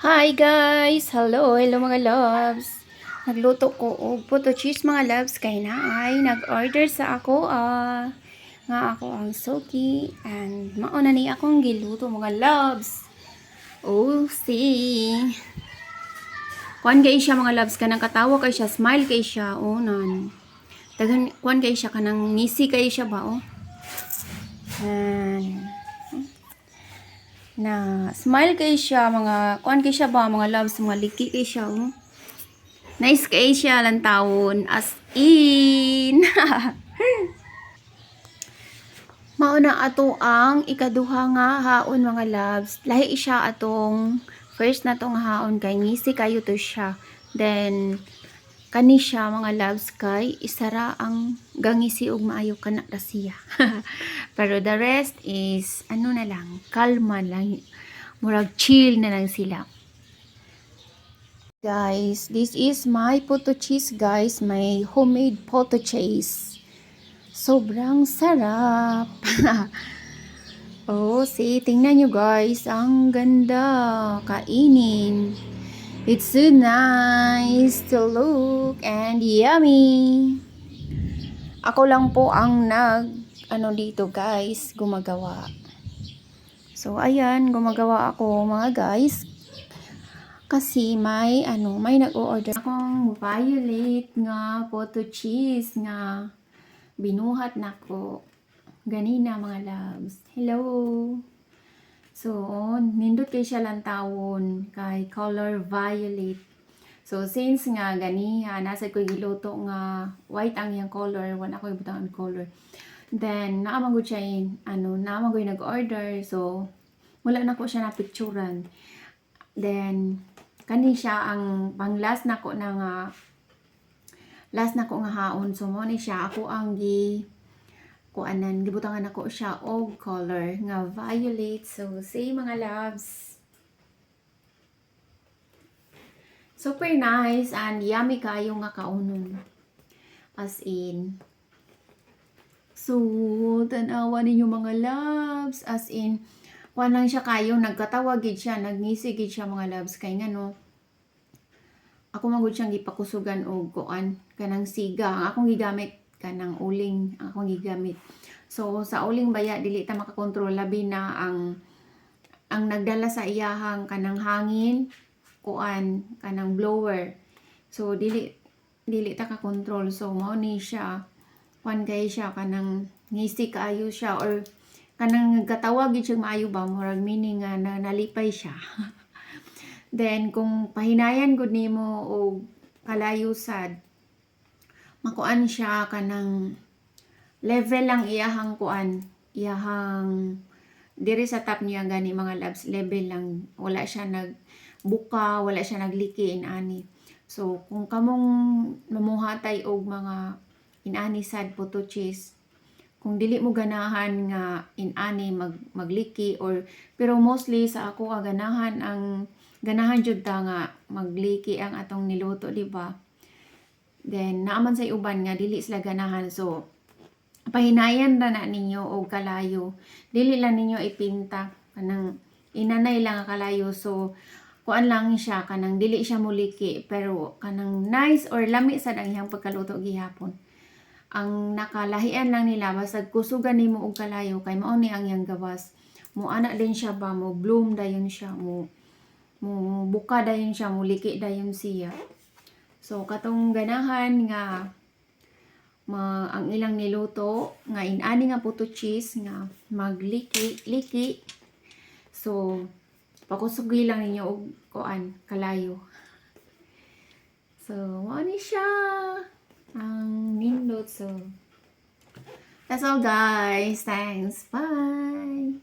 Hi guys! Hello mga loves! Nagluto ko og puto cheese mga loves kay na ay nag-order sa ako nga ako ang Soki and mauna ni akong giluto mga loves. Oh, see. Kuan kay siya mga loves kanang katawa kay siya, smile kay siya oh nan. Dagan kuan kay siya kanang ngisi kay siya ba oh. And na smile kay siya mga kuan kay siya ba mga loves, mga liki kay siya oh. Nice kay siya lang taon as in. Mauna ato ang ikaduha nga haon mga loves. Lahi siya atong first na tong haon kay ngisi kayo to siya. Then kani siya mga loves kay isara ang gangisi og maayo kana ra siya. Pero the rest is ano na lang, kalma lang. Murag chill na lang sila. Guys, this is my puto cheese guys, my homemade puto cheese. Sobrang sarap. Oh, see, tingnan nyo guys, ang ganda kainin. It's so nice to look and yummy. Ako lang po ang dito guys, gumagawa. So ayan, gumagawa ako mga guys. Kasi may nag-o-order akong violet nga puto cheese nga binuhat nako ganina mga loves. Hello. So nindot kay siya lang tawon kay color violet. So since nga ganiha nasa ko giluto nga white ang yang color, wala ko ibutang color. Then naamang gud siya naamang gud nag-order. So wala na ko siya na picturean. Then kani siya ang pang last na ko nga haon. So mo ni siya ako ang gibutangan ako siya og color nga violet. So say mga loves, super nice and yummy kayo nga kaunon as in. So tanawa ninyo mga loves as in lang siya kayo nagkatawa gid siya, nagngisi gid siya mga loves kay ngano ako magud siyang gipakusugan og kuan kanang siga. Ang akong gigamit kanang uling ang akong gigamit. So sa uling baya dili ta makakontrol labi na ang nagdala sa iyahang kanang hangin kuan kanang blower. So dili ta ka control. So mao ni siya kuan kay siya kanang ngisi kaayo siya or kanang katawag gid siya maayo ba murag meaning nga nalipay siya. Then kung pahinayan gud nimo og kalayo sad makuan siya kanang level lang iyahang kuan, iyahang diri sa top niya gani mga loves, level lang, wala siya nagbuka, wala siya nagliki inani. So kung kamong namuhatay og mga inani sad puto cheese, kung dili mo ganahan nga inani magliki or pero mostly sa ako ganahan jud ta nga magliki ang atong niluto, di ba? Then naaman sa uban nga dili sila ganahan. So pahinayan ra na ninyo og kalayo. Dili lang ninyo ipinta kanang inanay lang ang kalayo. So kuan lang siya kanang dili siya muliki pero kanang nice or lami sad ang iyang pagkaluto gihapon. Ang nakalahian lang nila basta kusugan nimo og kalayo kay mao ni ang iyang gawas. Mo ana din siya ba mo bloom dayon siya mo buka dayon siya, muliki dayon siya. So katong ganahan nga ang ilang niluto nga inani nga puto cheese nga magliki. So pakusugi lang ninyo og kuan kalayo. So mao ni siya ang nindot. So that's all guys. Thanks. Bye.